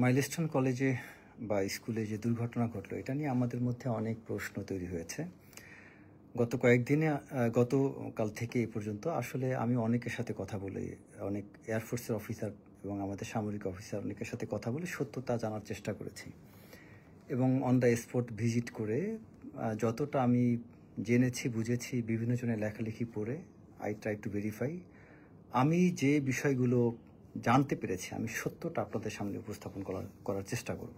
Milestone কলেজে বা স্কুলে যে দুর্ঘটনা ঘটলো এটা নিয়ে আমাদের মধ্যে অনেক প্রশ্ন তৈরি হয়েছে। গতকাল থেকে এই পর্যন্ত আসলে আমি অনেকের সাথে কথা বলে, অনেক এয়ারফোর্সের অফিসার এবং আমাদের সামরিক অফিসার অনেকের সাথে কথা বলে সত্যতা জানার চেষ্টা করেছি এবং অন দ্য স্পট ভিজিট করে যতটা আমি জেনেছি, বুঝেছি, বিভিন্ন জনের লেখালেখি পড়ে আই ট্রাই টু ভেরিফাই। আমি যে বিষয়গুলো জানতে পেরেছি আমি সত্যটা আপনাদের সামনে উপস্থাপন করার চেষ্টা করব।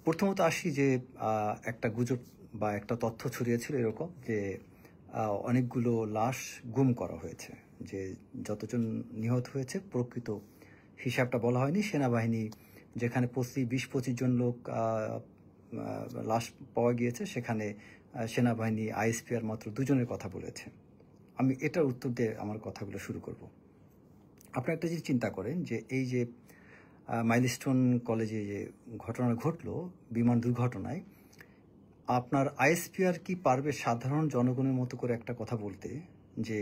প্রথমত আসি যে একটা গুজব বা একটা তথ্য ছড়িয়েছিল এরকম যে অনেকগুলো লাশ গুম করা হয়েছে, যে যতজন নিহত হয়েছে প্রকৃত হিসাবটা বলা হয়নি। সেনাবাহিনী যেখানে 20-25 জন লোক লাশ পাওয়া গিয়েছে সেখানে সেনাবাহিনী আইএসপিআর মাত্র 2 জনের কথা বলেছে। আমি এটার উত্তর দিয়ে আমার কথাগুলো শুরু করব। আপনারা একটা জিনিস চিন্তা করেন যে এই যে মাইলস্টোন কলেজে যে ঘটনা ঘটলো বিমান দুর্ঘটনায়, আপনার আইএসপিআর কি পারবে সাধারণ জনগণের মতো করে একটা কথা বলতে যে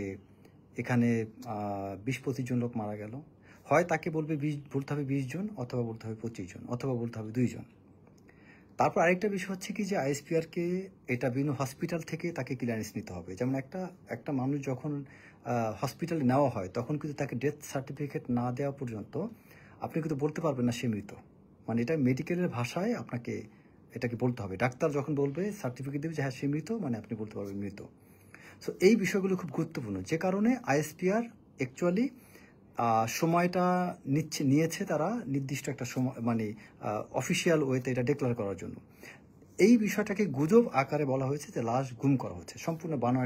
এখানে 20-25 জন লোক মারা গেল? হয় তাকে বলতে হবে 20 জন, অথবা বলতে হবে 25 জন, অথবা বলতে হবে 2 জন। তারপর আরেকটা বিষয় হচ্ছে কি যে আইএসপিআরকে এটা বিভিন্ন হসপিটাল থেকে তাকে ক্লিয়ারেন্স নিতে হবে। যেমন একটা মানুষ যখন হসপিটালে নেওয়া হয় তখন কিন্তু তাকে ডেথ সার্টিফিকেট না দেওয়া পর্যন্ত আপনি কিন্তু বলতে পারবেন না সে মৃত। মানে এটা মেডিকেলের ভাষায় আপনাকে এটাকে বলতে হবে। ডাক্তার যখন বলবে সার্টিফিকেট দেবে যে হ্যাঁ সে মৃত, মানে আপনি বলতে পারবেন মৃত। সো এই বিষয়গুলো খুব গুরুত্বপূর্ণ, যে কারণে আইএসপিআর অ্যাকচুয়ালি সময়টা নিয়েছে তারা নির্দিষ্ট একটা সময়, মানে অফিসিয়াল ওয়েতে এটা ডিক্লেয়ার করার জন্য। এই বিষয়টাকে গুজব আকারে বলা হয়েছে যে লাশ গুম করা হচ্ছে, সম্পূর্ণ বানো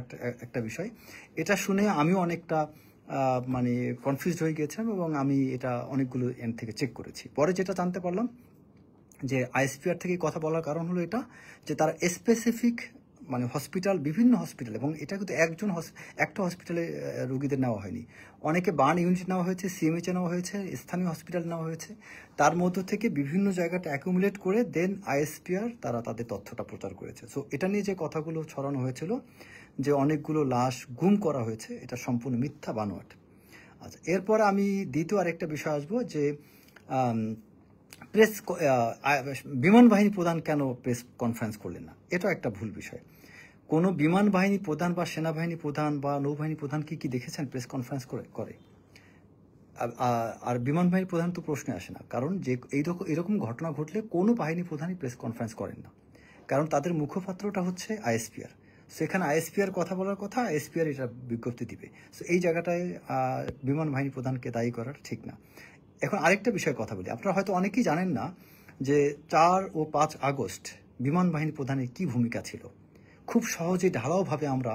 একটা বিষয়। এটা শুনে আমিও অনেকটা মানে কনফিউজড হয়ে গিয়েছিলাম এবং আমি এটা অনেকগুলো এন্ড থেকে চেক করেছি। পরে যেটা জানতে পারলাম যে আইএসপিআর থেকে কথা বলার কারণ হলো এটা যে তারা স্পেসিফিক মানে হসপিটাল, বিভিন্ন হসপিটাল, এবং এটা কিন্তু একটা হসপিটালে রোগীদের নেওয়া হয়নি, অনেকে বার্ন ইউনিট নেওয়া হয়েছে, সিএমএইচে নেওয়া হয়েছে, স্থানীয় হসপিটাল নেওয়া হয়েছে। তার মধ্য থেকে বিভিন্ন জায়গাটা অ্যাকুমুলেট করে দেন আইএসপিআর তারা তাদের তথ্যটা প্রচার করেছে। সো এটা নিয়ে যে কথাগুলো ছড়ানো হয়েছিল যে অনেকগুলো লাশ গুম করা হয়েছে, এটা সম্পূর্ণ মিথ্যা বানোয়াট। আচ্ছা, এরপরে আমি দ্বিতীয় আরেকটা বিষয় আসবো যে বিমান বাহিনী প্রধান কেন প্রেস কনফারেন্স করলেন না? এটা একটা ভুল বিষয়। কোনো বিমান বাহিনী প্রধান বা সেনাবাহিনী প্রধান বা নৌবাহিনী প্রধান কি দেখেছেন প্রেস কনফারেন্স করে? আর বিমান বাহিনী প্রধান তো প্রশ্নে আসে না, কারণ যে এরকম ঘটনা ঘটলে কোনো বাহিনী প্রধানই প্রেস কনফারেন্স করেন না, কারণ তাদের মুখপাত্রটা হচ্ছে আইএসপিআর। সো এখানে আইএসপিআর কথা বলার কথা, আইএসপিআর এটা বিজ্ঞপ্তি দিবে। সো এই জায়গাটায় বিমান বাহিনী প্রধানকে দায়ী করার ঠিক না। এখন আরেকটা বিষয়ে কথা বলি। আপনারা হয়তো অনেকেই জানেন না যে 4 ও 5 আগস্ট বিমান বাহিনী প্রধানের কি ভূমিকা ছিল। খুব সহজে ঢালাওভাবে আমরা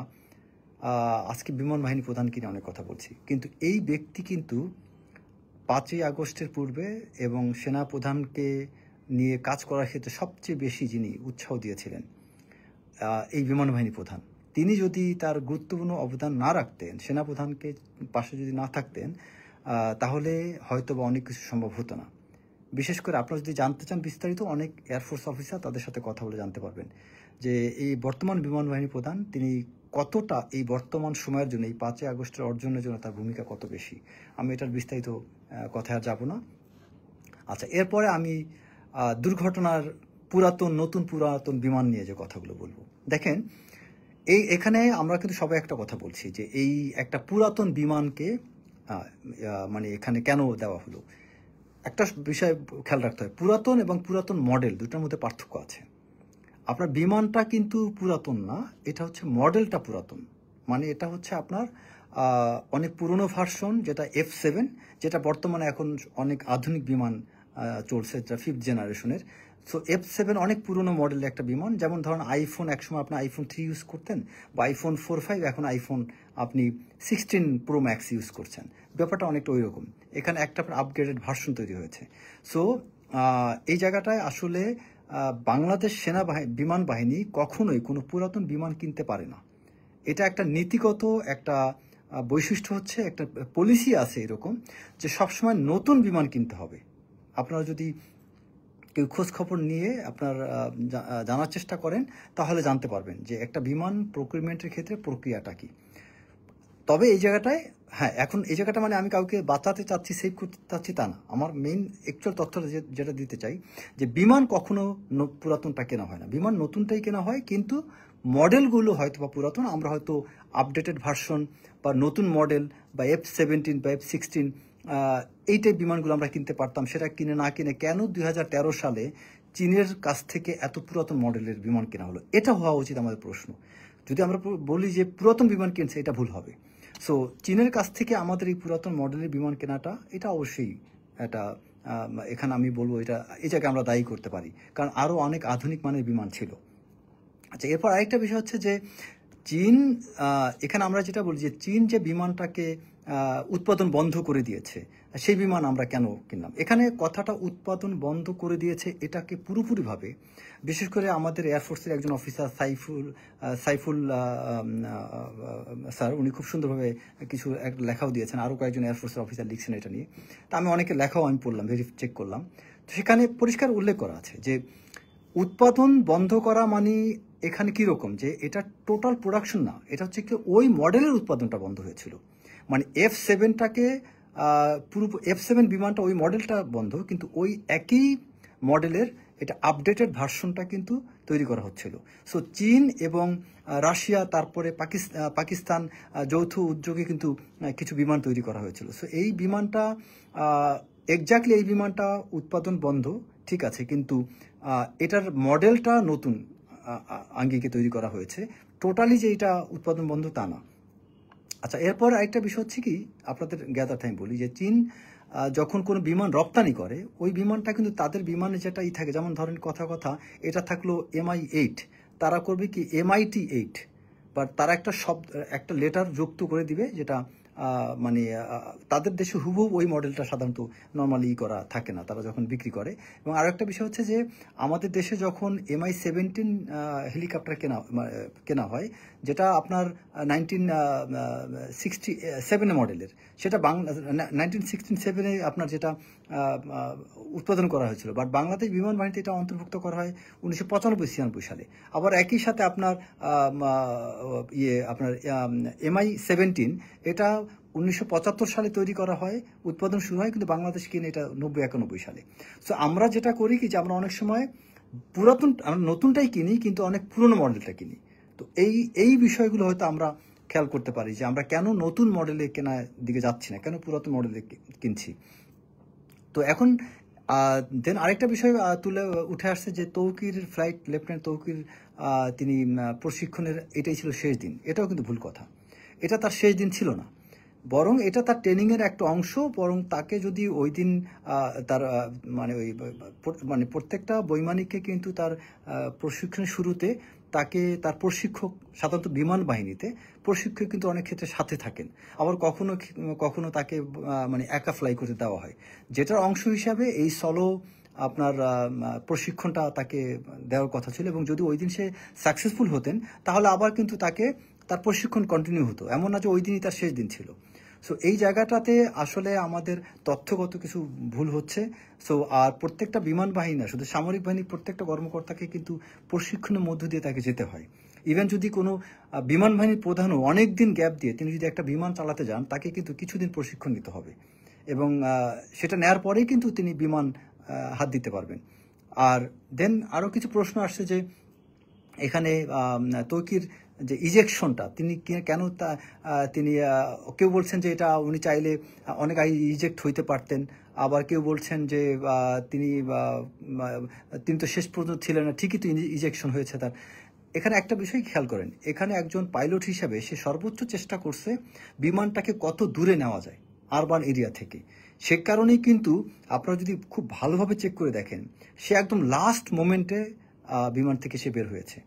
আজকে বিমান বাহিনী প্রধানকে নিয়ে অনেক কথা বলছি, কিন্তু এই ব্যক্তি কিন্তু 5ই আগস্টের পূর্বে এবং সেনা প্রধানকে নিয়ে কাজ করার ক্ষেত্রে সবচেয়ে বেশি যিনি উৎসাহ দিয়েছিলেন এই বিমান বাহিনী প্রধান। তিনি যদি তার গুরুত্বপূর্ণ অবদান না রাখতেন, সেনাপ্রধানকে পাশে যদি না থাকতেন, তাহলে হয়তো বা অনেক কিছু সম্ভব হতো না। বিশেষ করে আপনারা যদি জানতে চান বিস্তারিত, অনেক এয়ারফোর্স অফিসার তাদের সাথে কথা বলে জানতে পারবেন যে এই বর্তমান বিমান বাহিনী প্রধান তিনি কতটা এই বর্তমান সময়ের জন্য, এই 5ই আগস্টের অর্জনের জন্য তার ভূমিকা কত বেশি। আমি এটার বিস্তারিত কথায় আর যাব না। আচ্ছা, এরপরে আমি দুর্ঘটনার নতুন পুরাতন বিমান নিয়ে যে কথাগুলো বলবো। দেখেন, এখানে আমরা কিন্তু সবাই একটা কথা বলছি যে এই একটা পুরাতন বিমানকে মানে এখানে কেন দেওয়া হলো। একটা বিষয় খেয়াল রাখতে হয়, পুরাতন এবং পুরাতন মডেল দুটার মধ্যে পার্থক্য আছে। আপনার বিমানটা কিন্তু পুরাতন না, এটা হচ্ছে মডেলটা পুরাতন। মানে এটা হচ্ছে আপনার অনেক পুরনো ভার্সন, যেটা F7, যেটা বর্তমানে এখন অনেক আধুনিক বিমান চলছে, যেটা 5th জেনারেশনের। সো F7 অনেক পুরনো মডেলের একটা বিমান। যেমন ধরুন আইফোন, একসময় আপনি iPhone 3 ইউজ করতেন, বা iPhone 4, 5, এখন iPhone আপনি 16 Pro Max ইউজ করছেন। ব্যাপারটা অনেকটা ওই রকম। এখানে একটা আপগ্রেডেড ভার্সন তৈরি হয়েছে। সো এই জায়গাটায় আসলে বাংলাদেশ বিমান বাহিনী কখনোই কোনো পুরাতন বিমান কিনতে পারে না। এটা একটা নীতিগত একটা বৈশিষ্ট্য, হচ্ছে একটা পলিসি আছে এরকম যে সবসময় নতুন বিমান কিনতে হবে। আপনারা যদি কেউ খোঁজ খবর নিয়ে আপনার জানার চেষ্টা করেন তাহলে জানতে পারবেন যে একটা বিমান প্রকিউরমেন্টের ক্ষেত্রে প্রক্রিয়াটা কি। তবে এই জায়গাটায়, হ্যাঁ, এখন এই জায়গাটা মানে আমি কাউকে বাঁচাতে চাচ্ছি, সেভ করতে চাচ্ছি তা না। আমার মেইন অ্যাকচুয়াল তথ্যটা যেটা দিতে চাই, যে বিমান কখনো পুরাতনটা কেনা হয় না, বিমান নতুনটাই কেনা হয়, কিন্তু মডেলগুলো হয়তো বা পুরাতন, আমরা হয়তো আপডেটেড ভার্সন বা নতুন মডেল বা F-17 বা F-16 এই টাইপ বিমানগুলো আমরা কিনতে পারতাম। সেটা কিনে না কিনে কেন 2013 সালে চীনের কাছ থেকে এত পুরাতন মডেলের বিমান কেনা হলো, এটা হওয়া উচিত আমাদের প্রশ্ন। যদি আমরা বলি যে পুরাতন বিমান কিনছে, এটা ভুল হবে। সো চীনের কাছ থেকে আমাদের এই পুরাতন মডেলের বিমান কেনাটা, এটা অবশ্যই এটা এখানে আমি বলবো এটা এই জায়গায় আমরা দায়ী করতে পারি, কারণ আরও অনেক আধুনিক মানের বিমান ছিল। আচ্ছা, এরপর আরেকটা বিষয় হচ্ছে যে চীন, এখানে আমরা যেটা বলি যে চীন যে বিমানটাকে উৎপাদন বন্ধ করে দিয়েছে, সেই বিমান আমরা কেন কিনলাম? এখানে কথাটা উৎপাদন বন্ধ করে দিয়েছে এটাকে পুরোপুরিভাবে, বিশেষ করে আমাদের এয়ারফোর্সের একজন অফিসার সাইফুল স্যার, উনি খুব সুন্দরভাবে কিছু একটা লেখাও দিয়েছেন, আরও কয়েকজন এয়ারফোর্সের অফিসার লিখছেন এটা নিয়ে। তা আমি অনেকের লেখাও আমি পড়লাম, চেক করলাম। তো সেখানে পরিষ্কার উল্লেখ করা আছে যে উৎপাদন বন্ধ করা মানে এখানে কীরকম, যে এটা টোটাল প্রোডাকশন না, এটা হচ্ছে কি ওই মডেলের উৎপাদনটা বন্ধ হয়েছিল। মানে F-7টাকে পুরো F-7 বিমানটা ওই মডেলটা বন্ধ, কিন্তু ওই একই মডেলের এটা আপডেটেড ভার্সনটা কিন্তু তৈরি করা হচ্ছিল। সো চীন এবং রাশিয়া, তারপরে পাকিস্তান যৌথ উদ্যোগে কিন্তু কিছু বিমান তৈরি করা হয়েছিল। সো এই বিমানটা এক্স্যাক্টলি এই বিমানটা উৎপাদন বন্ধ, ঠিক আছে, কিন্তু এটার মডেলটা নতুন আঙ্গিকে তৈরি করা হয়েছে। টোটালি যে এটা উৎপাদন বন্ধ তা না। আচ্ছা, এরপর আরেকটা বিষয় হচ্ছে কি, আপনাদের জ্ঞাতার্থে আমি বলি যে চীন যখন কোনো বিমান রপ্তানি করে, ওই বিমানটা কিন্তু তাদের বিমানে যেটা থাকে, যেমন ধরেন কথা এটা থাকলো MI-8, তারা করবে কি MIT-8, বাট তারা একটা লেটার যুক্ত করে দিবে, যেটা মানে তাদের দেশে হুবহু ওই মডেলটা সাধারণত নর্মালি করা থাকে না তারা যখন বিক্রি করে। এবং আরও একটা বিষয় হচ্ছে যে আমাদের দেশে যখন MI-17 হেলিকপ্টার কেনা হয়, যেটা আপনার 1967 মডেলের, সেটা 1967 আপনার যেটা উৎপাদন করা হয়েছিল, বাট বাংলাদেশ বিমান বাহিনীতে এটা অন্তর্ভুক্ত করা হয় 1995-96 সালে। আবার একই সাথে আপনার আপনার MI-17 এটা 1975 সালে তৈরি করা হয়, উৎপাদন শুরু হয়, কিন্তু বাংলাদেশ কিনে এটা 90-91 সালে। সো আমরা যেটা করি কি, যে আমরা অনেক সময় আমরা নতুনটাই কিনি, কিন্তু অনেক পুরনো মডেলটা কিনি। তো এই বিষয়গুলো হয়তো আমরা খেয়াল করতে পারি, যে আমরা কেন নতুন মডেলে কেনার দিকে যাচ্ছি না, কেন পুরাতন মডেলে কিনছি। তো এখন দেন আরেকটা বিষয় তুলে উঠে আসছে যে তৌকির ফ্লাইট লেফটেন্যান্ট তৌকির, তিনি প্রশিক্ষণের এটাই ছিল শেষ দিন। এটাও কিন্তু ভুল কথা, এটা তার শেষ দিন ছিল না, বরং এটা তার ট্রেনিংয়ের একটা অংশ। বরং তাকে যদি ওই দিন তার মানে প্রত্যেকটা বৈমানিককে কিন্তু তার প্রশিক্ষণের শুরুতে তাকে তার প্রশিক্ষক, সাধারণত বিমান বাহিনীতে প্রশিক্ষক কিন্তু অনেক ক্ষেত্রে সাথে থাকেন, আবার কখনো তাকে মানে একা ফ্লাই করতে দেওয়া হয়, যেটার অংশ হিসাবে এই সলো আপনার প্রশিক্ষণটা তাকে দেওয়ার কথা ছিল। এবং যদি ওই দিন সে সাকসেসফুল হতেন, তাহলে আবার কিন্তু তাকে তার প্রশিক্ষণ কন্টিনিউ হতো, এমন না যে ওই দিনই তার শেষ দিন ছিল। সো এই জায়গাটাতে আসলে আমাদের তথ্যগত কিছু ভুল হচ্ছে। সো আর প্রত্যেকটা বিমান বাহিনী না, শুধু সামরিক বাহিনীর প্রত্যেকটা কর্মকর্তাকে কিন্তু প্রশিক্ষণের মধ্য দিয়ে তাকে যেতে হয়। ইভেন যদি কোনো বিমান বাহিনীর প্রধানও অনেক দিন গ্যাপ দিয়ে তিনি যদি একটা বিমান চালাতে যান, তাকে কিন্তু কিছুদিন প্রশিক্ষণ নিতে হবে, এবং সেটা নেওয়ার পরেই কিন্তু তিনি বিমান হাত দিতে পারবেন। আর দেন আরও কিছু প্রশ্ন আসছে যে এখানে তৌকির যে ইজেকশনটা তিনি কেন তিনি কেউ বলছেন যে এটা উনি চাইলে অনেক আগে ইজেক্ট হইতে পারতেন, আবার কেউ বলছেন যে তিনি তো শেষ পর্যন্ত ছিলেন না, ঠিকই তো ইজেকশন হয়েছে তার। এখানে একটা বিষয় খেয়াল করেন, এখানে একজন পাইলট হিসাবে সে সর্বোচ্চ চেষ্টা করছে বিমানটাকে কত দূরে নেওয়া যায় আরবান এরিয়া থেকে। সে কারণেই কিন্তু আপনারা যদি খুব ভালোভাবে চেক করে দেখেন, সে একদম লাস্ট মোমেন্টে বিমান থেকে সে বের হয়েছে।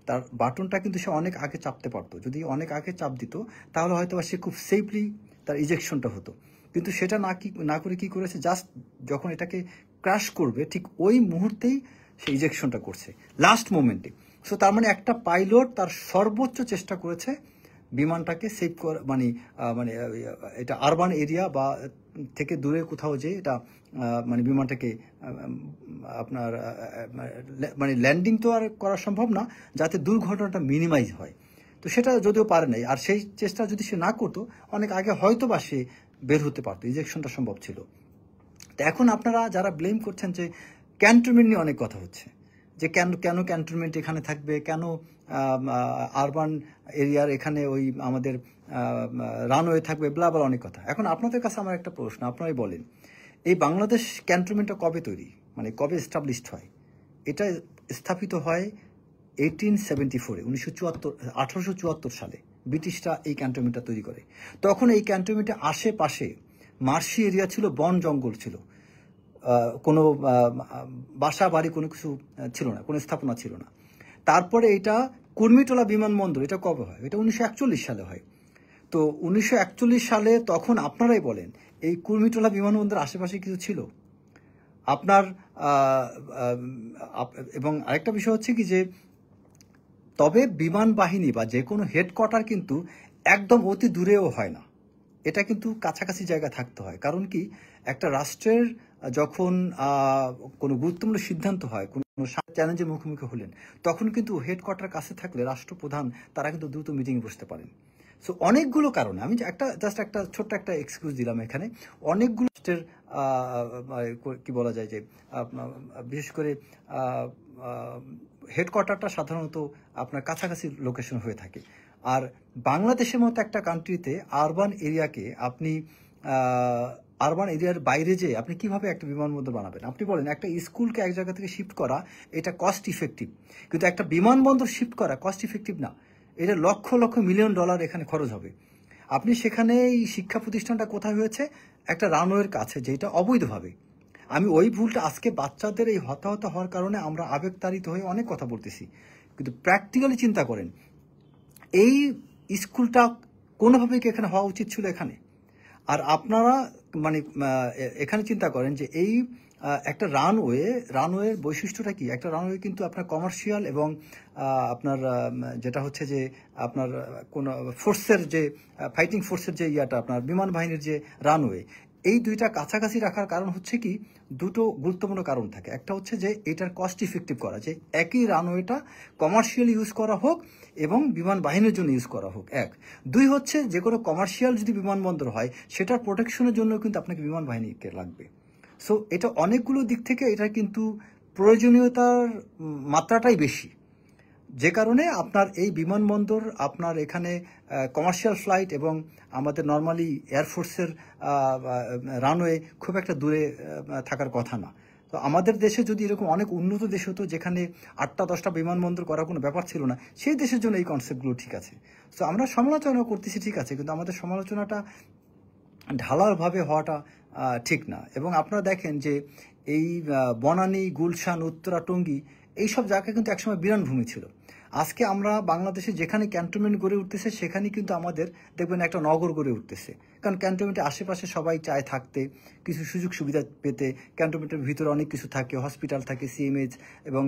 তার বাটনটা কিন্তু সে অনেক আগে চাপতে পারতো, যদি অনেক আগে চাপ দিত তাহলে হয়তো সে খুব সেফলি তার ইজেকশনটা হতো। কিন্তু সেটা না করে কি করেছে, জাস্ট যখন এটাকে ক্র্যাশ করবে ঠিক ওই মুহূর্তেই সে ইজেকশনটা করছে, লাস্ট মোমেন্টে। সো তার মানে একটা পাইলট তার সর্বোচ্চ চেষ্টা করেছে বিমানটাকে সেভ করা, মানে এটা আরবান এরিয়া বা থেকে দূরে কোথাও যে এটা মানে বিমানটাকে আপনার মানে ল্যান্ডিং তো আর করা সম্ভব না, যাতে দুর্ঘটনাটা মিনিমাইজ হয়। তো তো সেটা যদিও পারে নাই, আর সেই চেষ্টা যদি সে না করতো অনেক আগে হয়তো বা সে বের হতে পারতো, ইজেকশনটা সম্ভব ছিল। তো এখন আপনারা যারা ব্লেম করছেন যে ক্যান্টনমেন্ট নিয়ে অনেক কথা হচ্ছে, যে কেন কেন ক্যান্টনমেন্ট এখানে থাকবে, কেন আরবান এরিয়ার এখানে ওই আমাদের রানওয়ে থাকবে, ব্লা ব্লা অনেক কথা। এখন আপনাদের কাছে আমার একটা প্রশ্ন, আপনারাই বলেন, এই বাংলাদেশ ক্যান্টনমেন্টটা কবে তৈরি, মানে কবে এস্টাবলিশড হয়? এটা স্থাপিত হয় 1874-এ, 1874 সালে ব্রিটিশরা এই ক্যান্টনমেন্টটা তৈরি করে। তখন এই ক্যান্টনমেন্টের আশেপাশে মার্শি এরিয়া ছিল, বন জঙ্গল ছিল, কোনো বাসা বাড়ি কোনো কিছু ছিল না, কোনো স্থাপনা ছিল না। তারপরে এটা কুর্মিটোলা বিমানবন্দর, এটা কবে হয়? এটা 1941 সালে হয়। তো 1941 সালে তখন আপনারাই বলেন, এই কুর্মিটোলা বিমানবন্দর আশেপাশে কিছু ছিল আপনার? এবং আরেকটা বিষয় হচ্ছে কি যে, তবে বিমান বাহিনী বা যে কোনো হেডকোয়ার্টার কিন্তু একদম অতি দূরেও হয় না, এটা কিন্তু কাছাকাছি জায়গা থাকতে হয়। কারণ কি, একটা রাষ্ট্রের যখন কোনো গুরুত্বপূর্ণ সিদ্ধান্ত হয়, কোনো চ্যালেঞ্জের মুখোমুখি হলেন, তখন কিন্তু হেডকোয়ার্টার কাছে থাকলে রাষ্ট্রপ্রধান তারা কিন্তু দ্রুত মিটিংয়ে বসতে পারেন। সো অনেকগুলো কারণে, আমি জাস্ট একটা ছোট্ট একটা এক্সকিউজ দিলাম এখানে, অনেকগুলো রাষ্ট্রের কি বলা যায় যে বিশেষ করে হেডকোয়ার্টারটা সাধারণত আপনার কাছাকাছি লোকেশন হয়ে থাকে। আর বাংলাদেশের মতো একটা কান্ট্রিতে আরবান এরিয়াকে আপনি আরবান এরিয়ার বাইরে যেয়ে আপনি কিভাবে একটা বিমানবন্দর বানাবেন? আপনি বলেন একটা স্কুলকে এক জায়গা থেকে শিফট করা এটা কস্ট ইফেক্টিভ, কিন্তু একটা বিমানবন্দর শিফট করা কস্ট ইফেক্টিভ না। এটা লক্ষ লক্ষ মিলিয়ন ডলার এখানে খরচ হবে। আপনি সেখানে এই শিক্ষা প্রতিষ্ঠানটা কোথায় হয়েছে? একটা রানওয়ের কাছে, যেটা অবৈধভাবে। আমি ওই ভুলটা আজকে বাচ্চাদের এই হতাহত হওয়ার কারণে আমরা আবেগতাড়িত হয়ে অনেক কথা বলতেছি, কিন্তু প্র্যাকটিক্যালি চিন্তা করেন, এই স্কুলটা কোনোভাবেই কি এখানে হওয়া উচিত ছিল এখানে? আর আপনারা মানে এখানে চিন্তা করেন যে এই একটা রানওয়ের বৈশিষ্ট্যটা কি? একটা রানওয়ে কিন্তু আপনার কমার্শিয়াল এবং আপনার যেটা হচ্ছে যে আপনার কোন ফোর্সের যে ফাইটিং ফোর্সের যে ইয়াটা, আপনার বিমান বাহিনীর যে রানওয়ে, এই দুইটা কাছাকাছি রাখার কারণ হচ্ছে কি, দুটো গুরুত্বপূর্ণ কারণ থাকে। একটা হচ্ছে যে এটার কস্ট ইফেক্টিভ করা, যে একই রানওয়েটা কমার্শিয়াল ইউজ করা হোক এবং বিমান বাহিনীর জন্য ইউজ করা হোক, এক। দুই হচ্ছে যে কোনো কমার্শিয়াল যদি বিমানবন্দর হয় সেটার প্রোটেকশনের জন্য কিন্তু আপনাকে বিমান বাহিনীকে লাগবে। সো এটা অনেকগুলো দিক থেকে এটা কিন্তু প্রয়োজনীয়তার মাত্রাটাই বেশি, যে কারণে আপনার এই বিমানবন্দর আপনার এখানে কমার্শিয়াল ফ্লাইট এবং আমাদের নর্মালি এয়ারফোর্সের রানওয়ে খুব একটা দূরে থাকার কথা না। তো আমাদের দেশে যদি এরকম অনেক উন্নত দেশ হতো যেখানে 8টা-10টা বিমানবন্দর করার কোনো ব্যাপার ছিল না, সেই দেশের জন্য এই কনসেপ্টগুলো ঠিক আছে। তো আমরা সমালোচনা করতেছি, ঠিক আছে, কিন্তু আমাদের সমালোচনাটা ঢালাওভাবে হওয়াটা ঠিক না। এবং আপনারা দেখেন যে এই বনানী, গুলশান, উত্তরা, টঙ্গী এইসব জায়গা কিন্তু একসময় বিরানভূমি ছিল। আজকে আমরা বাংলাদেশে যেখানে ক্যান্টনমেন্ট গড়ে উঠতেছে সেখানে কিন্তু আমাদের দেখবেন একটা নগর গড়ে উঠতেছে, কারণ ক্যান্টনমেন্টের আশেপাশে সবাই চায় থাকতে, কিছু সুযোগ সুবিধা পেতে। ক্যান্টনমেন্টের ভিতরে অনেক কিছু থাকে, হসপিটাল থাকে, সিএমএইচ, এবং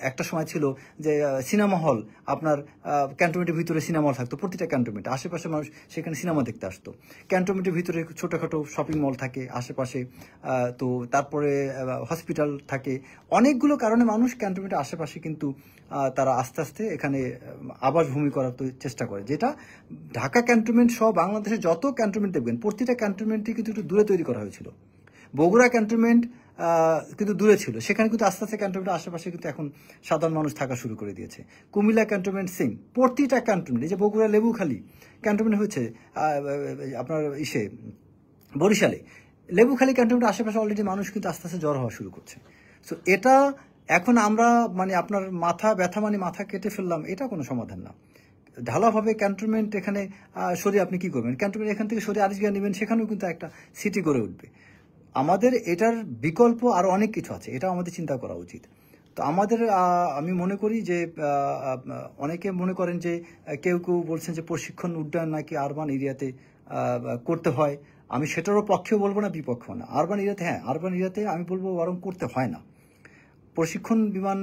একটা সময় ছিল যে সিনেমা হল, আপনার ক্যান্টনমেন্টের ভিতরে সিনেমা হল থাকতো প্রতিটা ক্যান্টনমেন্টে, আশেপাশে মানুষ সেখানে সিনেমা দেখতে আসতো। ক্যান্টনমেন্টের ভিতরে ছোটোখাটো শপিং মল থাকে আশেপাশে, তো তারপরে হসপিটাল থাকে। অনেকগুলো কারণে মানুষ ক্যান্টনমেন্টের আশেপাশে কিন্তু তারা আস্তে আস্তে এখানে আবাসভূমি করার চেষ্টা করে, যেটা ঢাকা ক্যান্টনমেন্ট সহ বাংলাদেশের যত ক্যান্টনমেন্ট দেখবেন প্রতিটা ক্যান্টনমেন্টই কিন্তু একটু দূরে তৈরি করা হয়েছিল। বগুড়া ক্যান্টনমেন্ট কিন্তু দূরে ছিল, সেখানে কিন্তু আস্তে আস্তে ক্যান্টনমেন্টের আশেপাশে কিন্তু এখন সাধারণ মানুষ থাকা শুরু করে দিয়েছে। কুমিল্লা ক্যান্টনমেন্ট সেম, প্রতিটা ক্যান্টনমেন্ট, এই যে বগুড়া লেবুখালী ক্যান্টনমেন্ট হয়েছে আপনার বরিশালে, লেবুখালী ক্যান্টনমেন্টের আশেপাশে অলরেডি মানুষ কিন্তু আস্তে আস্তে জড়ো হওয়া শুরু করছে। সো এটা এখন আমরা মানে আপনার মাথা ব্যথা মানে মাথা কেটে ফেললাম, এটা কোনো সমাধান না। ঢালাভাবে ক্যান্টনমেন্ট এখানে সরিয়ে আপনি কি করবেন? ক্যান্টনমেন্ট এখান থেকে সরিয়ে আরেক জায়গায় নেবেন, সেখানেও কিন্তু একটা সিটি গড়ে উঠবে। আমাদের এটার বিকল্প আরও অনেক কিছু আছে, এটাও আমাদের চিন্তা করা উচিত। তো আমাদের আমি মনে করি যে অনেকে মনে করেন যে কেউ কেউ বলছেন যে প্রশিক্ষণ উড্ডয়ন নাকি আরবান এরিয়াতে করতে হয়। আমি সেটারও পক্ষেও বলবো না, বিপক্ষেও না। আরবান এরিয়াতে, হ্যাঁ, আরবান এরিয়াতে আমি বলবো বরং করতে হয় না প্রশিক্ষণ বিমান,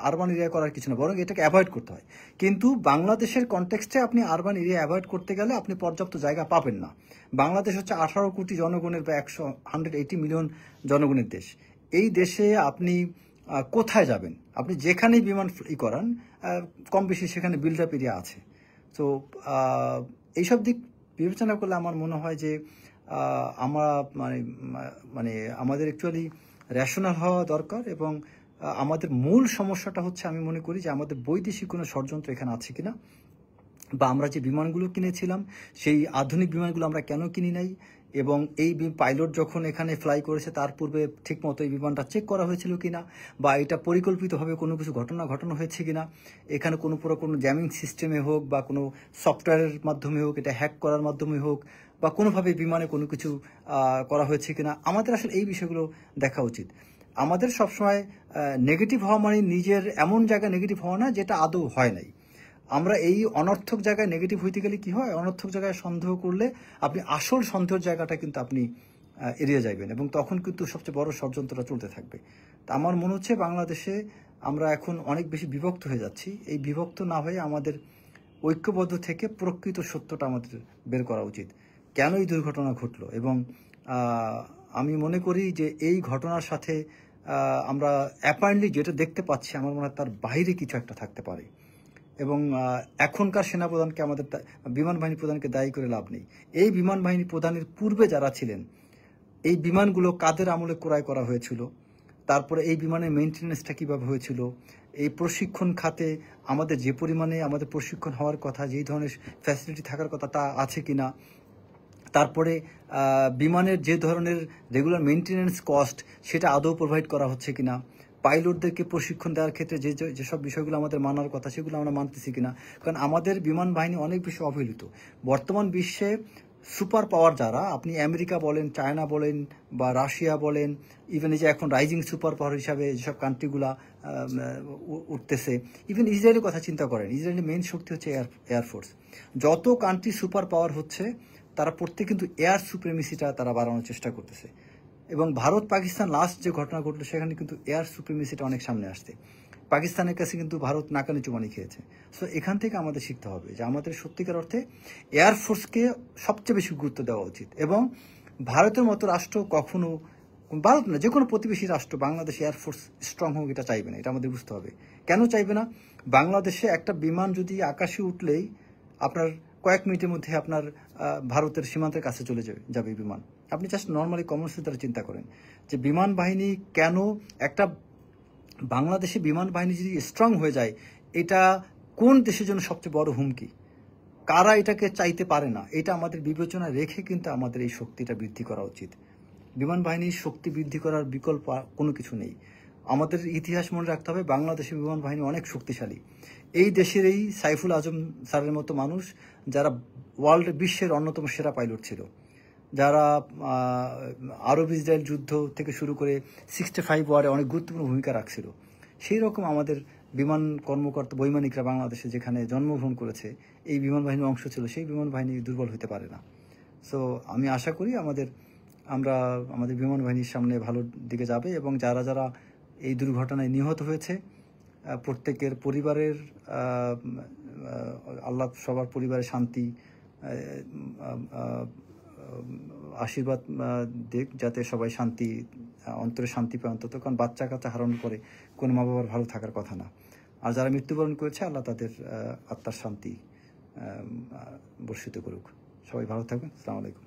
আরবান এরিয়া করার কিছু না, বরং এটাকে অ্যাভয়েড করতে হয়। কিন্তু বাংলাদেশের কনটেক্সটে আপনি আরবান এরিয়া অ্যাভয়েড করতে গেলে আপনি পর্যাপ্ত জায়গা পাবেন না। বাংলাদেশ হচ্ছে 18 কোটি জনগণের বা 180 মিলিয়ন জনগণের দেশ। এই দেশে আপনি কোথায় যাবেন? আপনি যেখানেই বিমান করান কম বেশি সেখানে বিল্ড আপ এরিয়া আছে। তো এইসব দিক বিবেচনা করলে আমার মনে হয় যে আমরা মানে মানে আমাদের অ্যাকচুয়ালি রেশনাল হওয়া দরকার, এবং আমাদের মূল সমস্যাটা হচ্ছে আমি মনে করি যে আমাদের বৈদেশিক কোনো ষড়যন্ত্র এখানে আছে কিনা, বা আমরা যে বিমানগুলো কিনেছিলাম সেই আধুনিক বিমানগুলো আমরা কেন কিনি নাই, এবং এই পাইলট যখন এখানে ফ্লাই করেছে তার পূর্বে ঠিকমতো এই বিমানটা চেক করা হয়েছিল কিনা, বা এটা পরিকল্পিতভাবে কোনো কিছু ঘটানো হয়েছে কিনা, এখানে কোনো জ্যামিং সিস্টেমে হোক বা কোনো সফটওয়্যারের মাধ্যমে হোক, এটা হ্যাক করার মাধ্যমে হোক, বা কোনোভাবে বিমানে কোনো কিছু করা হয়েছে কিনা, আমাদের আসলে এই বিষয়গুলো দেখা উচিত। আমাদের সবসময় নেগেটিভ হওয়া মানে নিজের এমন জায়গায় নেগেটিভ হওয়া না যেটা আদৌ হয় নাই। আমরা এই অনর্থক জায়গায় নেগেটিভ হইতে গেলে কি হয়, অনর্থক জায়গায় সন্দেহ করলে আপনি আসল সন্দেহের জায়গাটা কিন্তু আপনি এড়িয়ে যাবেন, এবং তখন কিন্তু সবচেয়ে বড় ষড়যন্ত্রটা চলতে থাকবে। তা আমার মনে হচ্ছে বাংলাদেশে আমরা এখন অনেক বেশি বিভক্ত হয়ে যাচ্ছি। এই বিভক্ত না হয়ে আমাদের ঐক্যবদ্ধ থেকে প্রকৃত সত্যটা আমাদের বের করা উচিত, কেন এই দুর্ঘটনা ঘটলো। এবং আমি মনে করি যে এই ঘটনার সাথে আমরা অ্যাপারেন্টলি যেটা দেখতে পাচ্ছি, আমার মনে হয় তার বাইরে কিছু একটা থাকতে পারে। এবং এখনকার সেনাপ্রধানকে বিমান বাহিনী প্রধানকে দায়ী করে লাভ নেই। এই বিমান বাহিনী প্রধানের পূর্বে যারা ছিলেন, এই বিমানগুলো কাদের আমলে ক্রয় করা হয়েছিল, তারপরে এই বিমানের মেনটেন্যান্সটা কীভাবে হয়েছিল, এই প্রশিক্ষণ খাতে আমাদের যে পরিমাণে আমাদের প্রশিক্ষণ হওয়ার কথা, যেই ধরনের ফ্যাসিলিটি থাকার কথা তা আছে কিনা, তারপরে বিমানের যে ধরনের রেগুলার মেনটেন্যান্স কস্ট সেটা আদৌ প্রোভাইড করা হচ্ছে কিনা, পাইলটদেরকে প্রশিক্ষণ দেওয়ার ক্ষেত্রে যেসব বিষয়গুলো আমাদের মানার কথা সেগুলো আমরা মানতেছি কিনা। কারণ আমাদের বিমান বাহিনী অনেক বেশি অবহেলিত। বর্তমান বিশ্বে সুপার পাওয়ার যারা, আপনি আমেরিকা বলেন, চায়না বলেন, বা রাশিয়া বলেন, ইভেন এই যে এখন রাইজিং সুপার পাওয়ার হিসাবে যেসব কান্ট্রিগুলা উঠতেছে, ইভেন ইসরায়েলের কথা চিন্তা করেন, ইসরায়েলের মেইন শক্তি হচ্ছে এয়ারফোর্স। যত কান্ট্রি সুপার পাওয়ার হচ্ছে তারা প্রত্যেক কিন্তু এয়ার সুপ্রিমেসিটা তারা বাড়ানোর চেষ্টা করতেছে। এবং ভারত পাকিস্তান লাস্ট যে ঘটনা ঘটলো সেখানে কিন্তু এয়ার সুপ্রিমেসিটা অনেক সামনে আসছে। পাকিস্তানের কাছে কিন্তু ভারত নাকানি চুমানি খেয়েছে। সো এখান থেকে আমাদের শিখতে হবে যে আমাদের সত্যিকার অর্থে এয়ারফোর্সকে সবচেয়ে বেশি গুরুত্ব দেওয়া উচিত। এবং ভারতের মতো রাষ্ট্র কখনো, ভারত না, যে কোনো প্রতিবেশী রাষ্ট্র বাংলাদেশ এয়ারফোর্স স্ট্রং হোক এটা চাইবে না। এটা আমাদের বুঝতে হবে কেন চাইবে না। বাংলাদেশে একটা বিমান যদি আকাশে উঠলেই আপনার কয়েক মিনিটের মধ্যে আপনার ভারতের সীমান্তের কাছে চলে যাবে বিমান। আপনি জাস্ট নর্মালি কমন সেন্স দ্বারা চিন্তা করেন যে বিমান বাহিনী কেন, একটা বাংলাদেশে বিমান বাহিনী যদি স্ট্রং হয়ে যায়, এটা কোন দেশের জন্য সবচেয়ে বড় হুমকি, কারা এটাকে চাইতে পারে না, এটা আমাদের বিবেচনা রেখে কিন্তু আমাদের এই শক্তিটা বৃদ্ধি করা উচিত। বিমান বাহিনীর শক্তি বৃদ্ধি করার বিকল্প কোনো কিছু নেই। আমাদের ইতিহাস মনে রাখতে হবে, বাংলাদেশের বিমান বাহিনী অনেক শক্তিশালী। এই দেশের এই সাইফুল আজম স্যারের মতো মানুষ, যারা বিশ্বের অন্যতম সেরা পাইলট ছিল, যারা আরব ইসরায়েল যুদ্ধ থেকে শুরু করে 65 ওয়ারে অনেক গুরুত্বপূর্ণ ভূমিকা রাখছিল, সেই রকম আমাদের বিমান কর্মকর্তা বৈমানিকরা বাংলাদেশে যেখানে জন্মগ্রহণ করেছে, এই বিমান বাহিনীর অংশ ছিল, সেই বিমান বাহিনী দুর্বল হতে পারে না। সো আমি আশা করি আমাদের বিমান বাহিনীর সামনে ভালোর দিকে যাবে, এবং যারা যারা এই দুর্ঘটনায় নিহত হয়েছে প্রত্যেকের পরিবারের আল্লাহ সবার পরিবারে শান্তি আশীর্বাদ দিক, যাতে সবাই শান্তি অন্তরে শান্তি পায় অন্তত। কারণ বাচ্চা কাচ্চা হারানোর পরে কোনো মা বাবার ভালো থাকার কথা না। আর যারা মৃত্যুবরণ করেছে আল্লাহ তাদের আত্মার শান্তি বর্ষিত করুক। সবাই ভালো থাকবেন। আসসালামু আলাইকুম।